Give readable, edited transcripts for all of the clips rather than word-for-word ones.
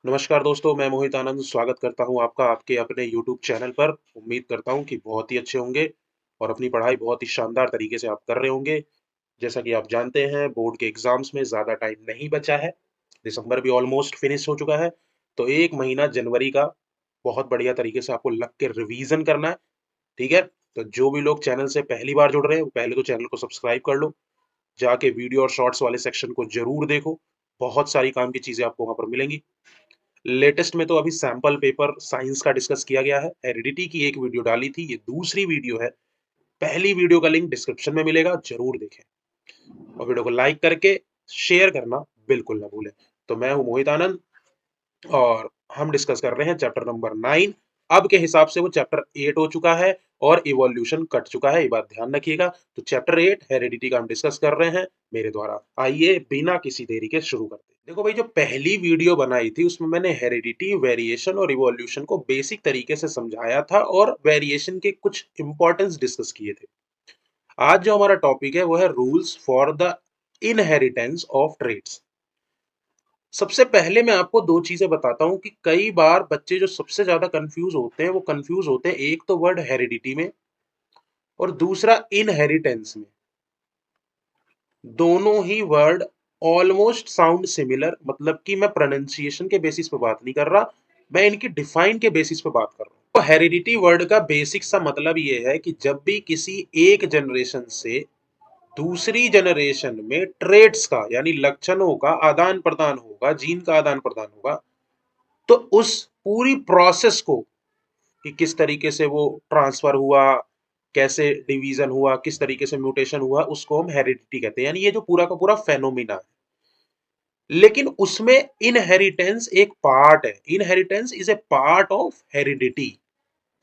नमस्कार दोस्तों, मैं मोहित आनंद स्वागत करता हूँ आपका आपके अपने यूट्यूब चैनल पर। उम्मीद करता हूँ कि बहुत ही अच्छे होंगे और अपनी पढ़ाई बहुत ही शानदार तरीके से आप कर रहे होंगे। जैसा कि आप जानते हैं, बोर्ड के एग्ज़ाम्स में ज़्यादा टाइम नहीं बचा है। दिसंबर भी ऑलमोस्ट फिनिश हो चुका है, तो 1 महीना जनवरी का बहुत बढ़िया तरीके से आपको लग के रिवीज़न करना है, ठीक है? तो जो भी लोग चैनल से पहली बार जुड़ रहे हैं, वो पहले तो चैनल को सब्सक्राइब कर लो। जाके वीडियो और शॉर्ट्स वाले सेक्शन को ज़रूर देखो, बहुत सारी काम की चीज़ें आपको वहाँ पर मिलेंगी। लेटेस्ट में तो अभी सैंपल पेपर साइंस का डिस्कस किया गया है। हेरिडिटी की एक वीडियो डाली थी, ये दूसरी वीडियो है। पहली वीडियो का लिंक डिस्क्रिप्शन में मिलेगा, ज़रूर देखें और वीडियो को लाइक करके शेयर करना बिल्कुल ना भूलें। तो मैं हूँ मोहित आनंद और हम डिस्कस कर रहे हैं चैप्टर नंबर 9। अब के हिसाब से वो चैप्टर 8 हो चुका है और इवोल्यूशन कट चुका है, ये बात ध्यान रखिएगा। तो चैप्टर 8 हेरिडिटी का हम डिस्कस कर रहे हैं मेरे द्वारा। आइए बिना किसी देरी के शुरू करते हैं। देखो भाई, जो पहली वीडियो बनाई थी उसमें मैंने हेरिडिटी, वेरिएशन और इवोल्यूशन को बेसिक तरीके से समझाया था और वेरिएशन के कुछ इंपॉर्टेंस डिस्कस किए थे। आज जो हमारा टॉपिक है वो है rules for the inheritance of traits. सबसे पहले मैं आपको 2 चीज़ें बताता हूँ कि कई बार बच्चे जो सबसे ज़्यादा कन्फ्यूज़ होते हैं, वो कन्फ्यूज़ होते हैं एक तो वर्ड हेरिडिटी में और दूसरा इनहेरिटेंस में। दोनों ही वर्ड ऑलमोस्ट साउंड सिमिलर, मतलब कि मैं प्रोनंसिएशन के बेसिस पे बात नहीं कर रहा, मैं इनकी डिफाइन के बेसिस पे बात कर रहा हूँ। तो हेरिडिटी वर्ड का बेसिक सा मतलब ये है कि जब भी किसी एक जनरेशन से दूसरी जनरेशन में ट्रेड्स का यानी लक्षणों का आदान प्रदान होगा, जीन का आदान प्रदान होगा, तो उस पूरी प्रोसेस को कि किस तरीके से वो ट्रांसफर हुआ, कैसे डिवीजन हुआ, किस तरीके से म्यूटेशन हुआ, उसको हम हेरिडिटी कहते हैं। यानी ये जो पूरा का पूरा फेनोमिना है, लेकिन उसमें इनहेरिटेंस एक पार्ट है। Inheritance is a part of heredity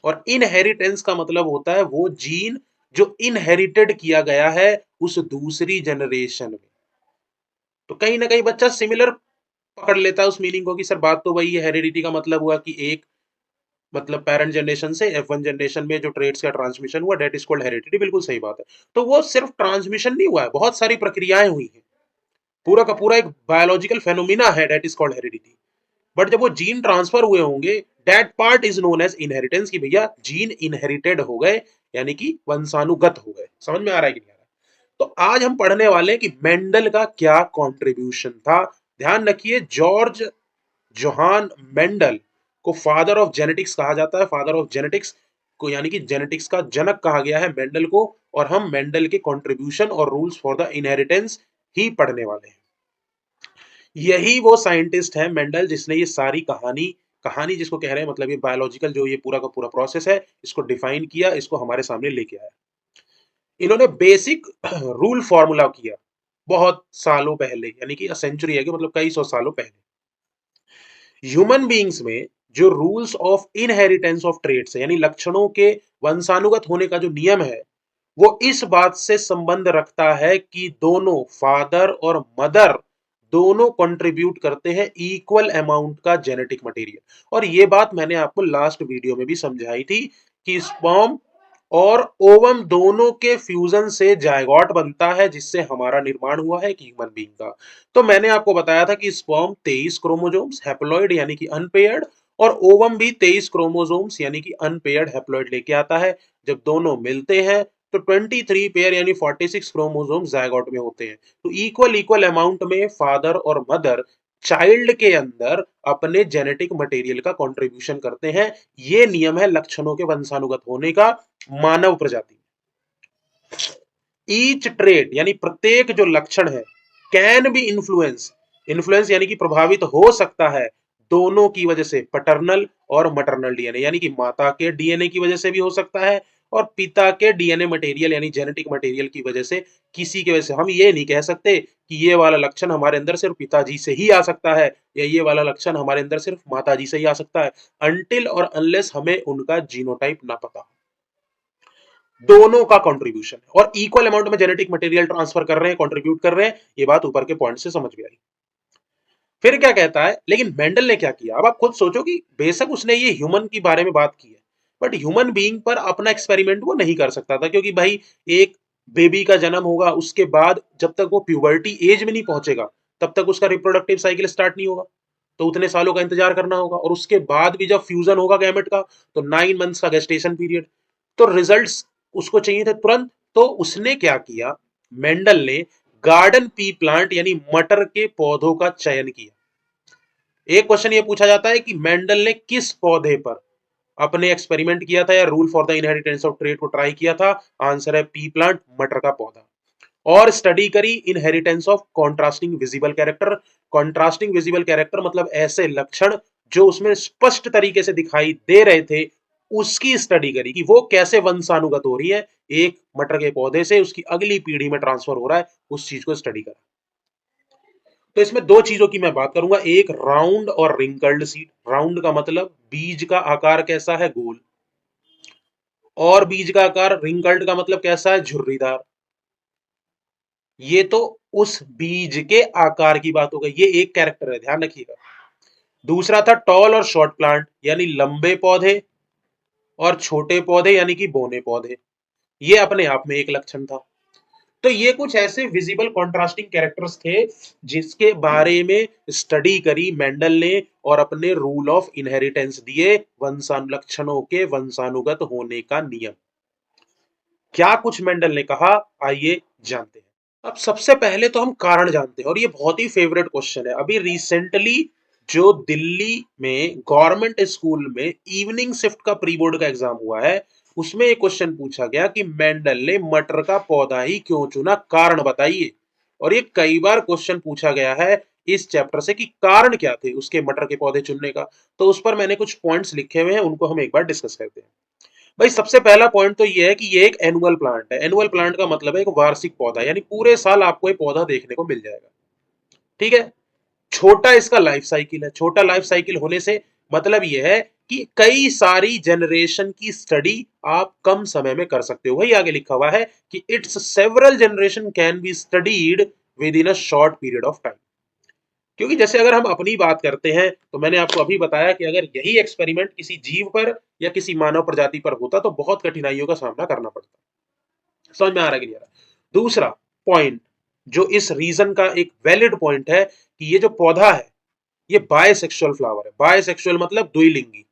और इनहेरिटेंस का मतलब होता है वो जीन जो इनहेरिटेड किया गया है उस दूसरी जनरेशन में। तो कहीं ना कहीं बच्चा सिमिलर पकड़ लेता है उस मीनिंग को कि सर बात तो वही है, हेरिडिटी का मतलब हुआ कि एक मतलब पेरेंट जनरेशन से F1 जनरेशन में जो ट्रेड्स का ट्रांसमिशन हुआ, दैट इज कॉल्ड हेरिडिटी। बिल्कुल सही बात है। तो वो सिर्फ ट्रांसमिशन नहीं हुआ है, बहुत सारी प्रक्रियाएं हुई हैं। पूरा का पूरा एक बायोलॉजिकल फेनोमिना है, that is called heredity. But जब वो जीन ट्रांसफर हुए होंगे, that part is known as inheritance, कि भैया जीन इनहेरिटेड हो गए, यानी कि वंशानुगत हो गए। समझ में आ रहा है कि नहीं आ रहा है? तो आज हम पढ़ने वाले हैं कि मेंडल का क्या कॉन्ट्रीब्यूशन था। ध्यान रखिए, जॉर्ज जोहान मेंडल को फादर ऑफ जेनेटिक्स कहा जाता है। फादर ऑफ जेनेटिक्स को यानी कि जेनेटिक्स का जनक कहा गया है मेंडल को, और हम मेंडल के कंट्रीब्यूशन और रूल्स फॉर द इनहेरिटेंस ही पढ़ने वाले हैं। यही वो साइंटिस्ट है मेंडल जिसने ये सारी कहानी कहानी जिसको कह रहे हैं, मतलब ये बायोलॉजिकल जो ये पूरा का पूरा प्रोसेस है, इसको डिफाइन किया, इसको हमारे सामने लेके आया। इन्होंने बेसिक रूल फॉर्मूला किया बहुत सालों पहले, यानी कि सेंचुरी है कि मतलब कई सौ सालों पहले। ह्यूमन बीइंग्स में जो rules of inheritance of traits है, यानी लक्षणों के वंशानुगत होने का जो नियम है, वो इस बात से संबंध रखता है कि दोनों फादर और मदर दोनों कंट्रीब्यूट करते हैं इक्वल अमाउंट का जेनेटिक मटेरियल। और ये बात मैंने आपको लास्ट वीडियो में भी समझाई थी कि स्पर्म और ओवम दोनों के फ्यूजन से जायगोट बनता है, जिससे हमारा निर्माण हुआ है एक ह्यूमन बीइंग का। तो मैंने आपको बताया था कि स्पर्म 23 क्रोमोसोम्स हैप्लॉइड यानी कि अनपेयर्ड, और ओवम भी 23 क्रोमोसोम्स यानी कि अनपेयर्ड हैप्लॉइड लेके आता है। जब दोनों मिलते हैं तो 23 पेयर यानी 46 क्रोमोसोम्स जायगोट में होते हैं। तो इक्वल इक्वल अमाउंट में फादर और मदर चाइल्ड के अंदर अपने जेनेटिक मटेरियल का कंट्रीब्यूशन करते हैं। ये नियम है लक्षणों के वंशानुगत होने का मानव प्रजाति। ईच ट्रेट यानी प्रत्येक जो लक्षण है, कैन बी इन्फ्लुएंस, इन्फ्लुएंस यानी कि प्रभावित हो सकता है दोनों की वजह से, पैटर्नल और मैटरनल डीएनए, यानी कि माता के डीएनए की वजह से भी हो सकता है और पिता के डीएनए मटेरियल यानी जेनेटिक मटेरियल की वजह से, किसी की वजह से। हम ये नहीं कह सकते कि ये वाला लक्षण हमारे अंदर सिर्फ पिताजी से ही आ सकता है या ये वाला लक्षण हमारे अंदर सिर्फ माताजी से ही आ सकता है, अनटिल और अनलेस हमें उनका जीनोटाइप ना पता। दोनों का कंट्रीब्यूशन है और इक्वल अमाउंट में जेनेटिक मटेरियल ट्रांसफर कर रहे हैं, कंट्रीब्यूट कर रहे हैं। ये बात ऊपर के पॉइंट से समझ में आई। फिर क्या कहता है, लेकिन मेंडल ने क्या किया? अब आप खुद सोचो कि बेशक उसने ये ह्यूमन के बारे में बात की है, बट ह्यूमन बीइंग पर अपना एक्सपेरिमेंट वो नहीं कर सकता था, क्योंकि भाई एक बेबी का जन्म होगा, उसके बाद जब तक वो प्यूबर्टी एज में नहीं पहुंचेगा तब तक उसका रिप्रोडक्टिव साइकिल स्टार्ट नहीं होगा। तो उतने सालों का इंतजार करना होगा, और उसके बाद भी जब फ्यूजन होगा गैमेट का तो 9 मंथ्स का गेस्टेशन पीरियड। तो रिजल्ट्स उसको चाहिए थे तुरंत। तो उसने क्या किया, मेंडल ने गार्डन पी प्लांट यानी मटर के पौधों का चयन किया। एक क्वेश्चन ये पूछा जाता है कि मेंडल ने किस पौधे पर अपने एक्सपेरिमेंट किया था या rule for the inheritance of trait को ट्राई किया था। आंसर है पी प्लांट, मटर का पौधा। और स्टडी करी inheritance of contrasting visible character. Contrasting visible character मतलब ऐसे लक्षण जो उसमें स्पष्ट तरीके से दिखाई दे रहे थे, उसकी स्टडी करी कि वो कैसे वंशानुगत हो रही है, एक मटर के पौधे से उसकी अगली पीढ़ी में ट्रांसफर हो रहा है, उस चीज को स्टडी करा। तो इसमें दो चीजों की मैं बात करूंगा, एक राउंड और रिंकल्ड सीड। राउंड का मतलब बीज का आकार कैसा है, गोल, और बीज का आकार रिंकल्ड का मतलब कैसा है, झुर्रीदार। ये तो उस बीज के आकार की बात हो गई, ये एक कैरेक्टर है, ध्यान रखिएगा। दूसरा था टॉल और शॉर्ट प्लांट, यानी लंबे पौधे और छोटे पौधे यानी कि बोने पौधे। ये अपने आप में एक लक्षण था। तो ये कुछ ऐसे विजिबल कॉन्ट्रास्टिंग कैरेक्टर्स थे जिसके बारे में स्टडी करी मेंडल ने और अपने रूल ऑफ इनहेरिटेंस दिए, वंशानुलक्षणों के वंशानुगत होने का नियम। क्या कुछ मेंडल ने कहा, आइए जानते हैं। अब सबसे पहले तो हम कारण जानते हैं, और ये बहुत ही फेवरेट क्वेश्चन है। अभी रिसेंटली जो दिल्ली में गवर्नमेंट स्कूल में इवनिंग शिफ्ट का प्री बोर्ड का एग्जाम हुआ है, उसमें एक क्वेश्चन पूछा गया कि मेंडल ने मटर का पौधा ही क्यों चुना, कारण बताइए। और ये कई बार क्वेश्चन पूछा गया है इस चैप्टर से कि कारण क्या थे उसके मटर के पौधे चुनने का। तो उस पर मैंने कुछ पॉइंट्स लिखे हुए हैं, उनको हम एक बार डिस्कस करते हैं। भाई सबसे पहला पॉइंट तो ये है कि ये एक एनुअल प्लांट है। एनुअल प्लांट का मतलब है एक वार्षिक पौधा, यानी पूरे साल आपको ये पौधा देखने को मिल जाएगा। ठीक है। छोटा इसका लाइफ साइकिल है। छोटा लाइफ साइकिल होने से मतलब ये है कि कई सारी जनरेशन की स्टडी आप कम समय में कर सकते हो। वही आगे लिखा हुआ है कि it's several generation can be studied with in a short period of time. क्योंकि जैसे अगर हम अपनी बात करते हैं तो मैंने आपको अभी बताया कि अगर यही एक्सपेरिमेंट किसी जीव पर या किसी मानव प्रजाति पर होता तो बहुत कठिनाइयों का सामना करना पड़ता। समझ में आ रहा है कि नहीं आ रहा? दूसरा पॉइंट जो इस रीजन का एक वैलिड पॉइंट है कि ये जो पौधा है ये बायसेक्सुअल फ्लावर है। बायसेक्सुअल मतलब द्विलिंगी।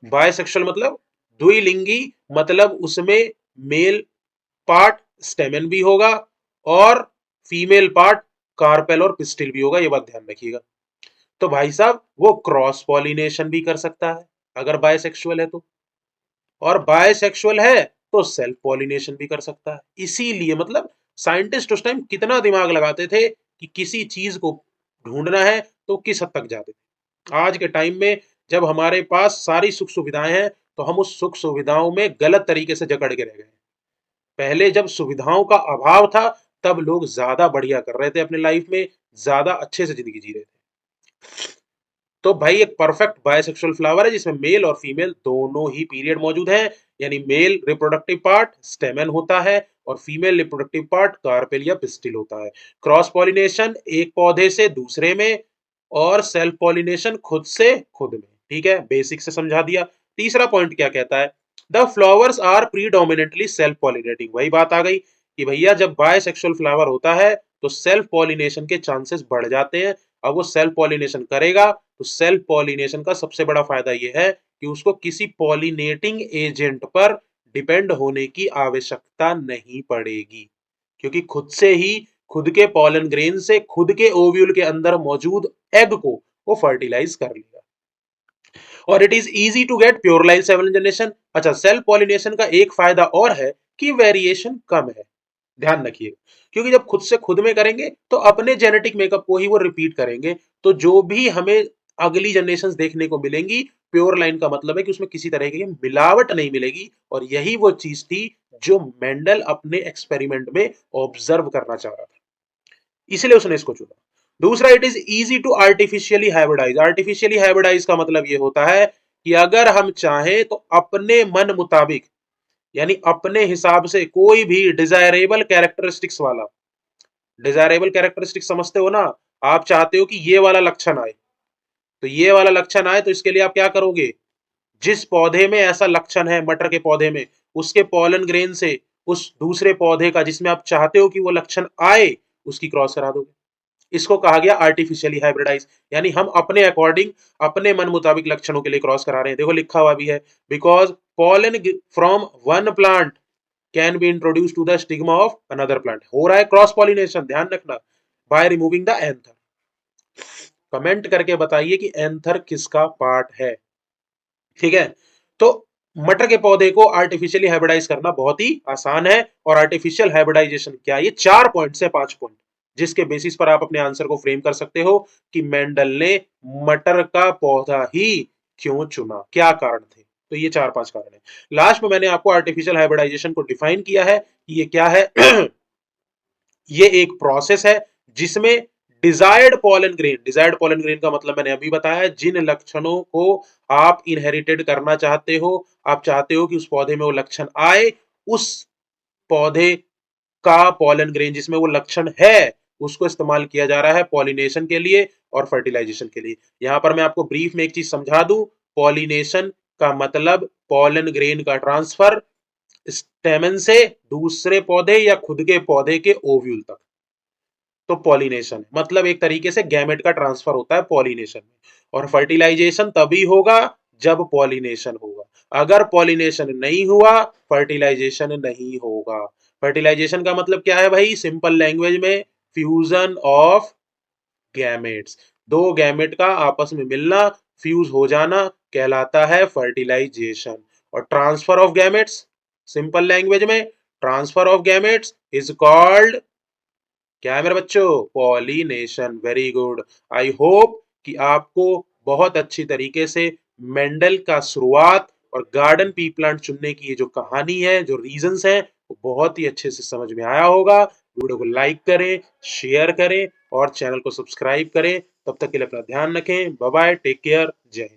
बायसेक्सुअल मतलब द्विलिंगी, मतलब उसमें मेल पार्ट स्टेमन भी होगा और फीमेल पार्ट कार्पेल और पिस्टिल भी होगा, ये बात ध्यान रखिएगा। तो भाई साहब वो क्रॉस पॉलिनेशन भी कर सकता है अगर बायसेक्सुअल है तो, और बायसेक्सुअल है तो सेल्फ पॉलिनेशन भी कर सकता है। इसीलिए मतलब साइंटिस्ट उस टाइम कितना दिमाग लगाते थे कि किसी चीज को ढूंढना है तो किस हद तक जाते थे। आज के टाइम में जब हमारे पास सारी सुख सुविधाएं हैं तो हम उस सुख सुविधाओं में गलत तरीके से जकड़ के रह गए। पहले जब सुविधाओं का अभाव था तब लोग ज्यादा बढ़िया कर रहे थे अपने लाइफ में, ज्यादा अच्छे से जिंदगी जी रहे थे। तो भाई एक परफेक्ट बायसेक्सुअल फ्लावर है जिसमें मेल और फीमेल दोनों ही पीरियड मौजूद हैं, यानी मेल रिप्रोडक्टिव पार्ट स्टेमन होता है और फीमेल रिप्रोडक्टिव पार्ट कार्पेल या पिस्टिल होता है। क्रॉस पॉलिनेशन एक पौधे से दूसरे में, और सेल्फ पॉलिनेशन खुद से खुद में। ठीक है, बेसिक से समझा दिया। तीसरा पॉइंट क्या कहता है, the flowers are predominantly self pollinating. वही बात आ गई कि भैया जब बायसेक्सुअल फ्लावर होता है तो सेल्फ पॉलिनेशन के चांसेस बढ़ जाते हैं। अब वो सेल्फ पॉलिनेशन करेगा तो सेल्फ पॉलिनेशन का सबसे बड़ा फायदा यह है कि उसको किसी पॉलिनेटिंग एजेंट पर डिपेंड होने की आवश्यकता नहीं पड़ेगी, क्योंकि खुद से ही खुद के पॉलन ग्रेन से खुद के ओव्यूल के अंदर मौजूद एग को वो फर्टिलाइज कर लेगा। और it is easy to get pure line seven generation. अच्छा, सेल्फ पॉलिनेशन का एक फायदा और है कि वेरिएशन कम है। ध्यान रखिए, क्योंकि जब खुद से खुद में करेंगे तो अपने जेनेटिक मेकअप को ही वो रिपीट करेंगे, तो जो भी हमें अगली जनरेशन देखने को मिलेंगी प्योर लाइन का मतलब है कि उसमें किसी तरह की मिलावट नहीं मिलेगी। और यही वो चीज थी जो मेंडल अपने एक्सपेरिमेंट में ऑब्जर्व करना चाह रहा था, इसलिए उसने इसको चुना। दूसरा, it is easy to artificially hybridise. Artificially hybridise का मतलब ये होता है कि अगर हम चाहें तो अपने मन मुताबिक, यानी अपने हिसाब से कोई भी डिजायरेबल कैरेक्टरिस्टिक्स वाला, डिजायरेबल कैरेक्टरिस्टिक्स समझते हो ना, आप चाहते हो कि ये वाला लक्षण आए, तो ये वाला लक्षण आए तो इसके लिए आप क्या करोगे, जिस पौधे में ऐसा लक्षण है मटर के पौधे में, उसके पॉलन ग्रेन से उस दूसरे पौधे का जिसमें आप चाहते हो कि वो लक्षण आए उसकी क्रॉस करा दोगे। इसको कहा गया आर्टिफिशियली हाइब्रिडाइज, यानी हम अपने अकॉर्डिंग अपने मन मुताबिक लक्षणों के लिए क्रॉस करा रहे हैं। देखो लिखा हुआ भी है, because pollen from one plant can be introduce to the stigma of another plant. हो रहा है क्रॉस पॉलिनेशन, ध्यान रखना, by removing the anther. Comment करके बताइए कि एंथर किसका पार्ट है। ठीक है, तो मटर के पौधे को आर्टिफिशियली हाइब्रिडाइज करना बहुत ही आसान है। और आर्टिफिशियल हाइब्रिडाइजेशन क्या है, ये 4 पॉइंट से 5 पॉइंट, जिसके बेसिस पर आप अपने आंसर को फ्रेम कर सकते हो कि मेंडल ने मटर का पौधा ही क्यों चुना, क्या कारण थे। तो ये 4-5 कारण है। लास्ट में मैंने आपको आर्टिफिशियल हाइब्रिडाइजेशन को डिफाइन किया है कि ये क्या है। ये एक प्रोसेस है जिसमें डिजायर्ड पॉलन ग्रेन का मतलब मैंने अभी बताया, जिन लक्षणों को आप इनहेरिटेड करना चाहते हो, आप चाहते हो कि उस पौधे में वो लक्षण आए, उस पौधे का पॉलन ग्रेन जिसमें वो लक्षण है, उसको इस्तेमाल किया जा रहा है पॉलिनेशन के लिए और फर्टिलाइजेशन के लिए। यहां पर मैं आपको ब्रीफ में एक चीज समझा दूं, पॉलिनेशन का मतलब पॉलन ग्रेन का ट्रांसफर स्टेमन से दूसरे पौधे या खुद के पौधे के ओव्यूल तक, तो पॉलिनेशन मतलब एक तरीके से गैमेट का ट्रांसफर होता है पॉलिनेशन में। और फर्टिलाइजेशन तभी होगा जब पॉलिनेशन होगा, अगर पॉलिनेशन नहीं हुआ फर्टिलाइजेशन नहीं होगा। फर्टिलाइजेशन का मतलब क्या है भाई, सिंपल लैंग्वेज में फ्यूजन ऑफ गैमेट्स, दो गैमेट का आपस में मिलना, फ्यूज हो जाना कहलाता है फर्टिलाइजेशन। और transfer of gametes, simple language में transfer of gametes is called क्या है मेरे बच्चों, pollination. Very good. I hope कि आपको बहुत अच्छी तरीके से मेंडल का शुरुआत और गार्डन पी प्लांट चुनने की ये जो कहानी है, जो रीजंस है, वो बहुत ही अच्छे से समझ में आया होगा। वीडियो को लाइक करें, शेयर करें और चैनल को सब्सक्राइब करें। तब तक के लिए अपना ध्यान रखें। बाय बाय, टेक केयर, जय हिंद।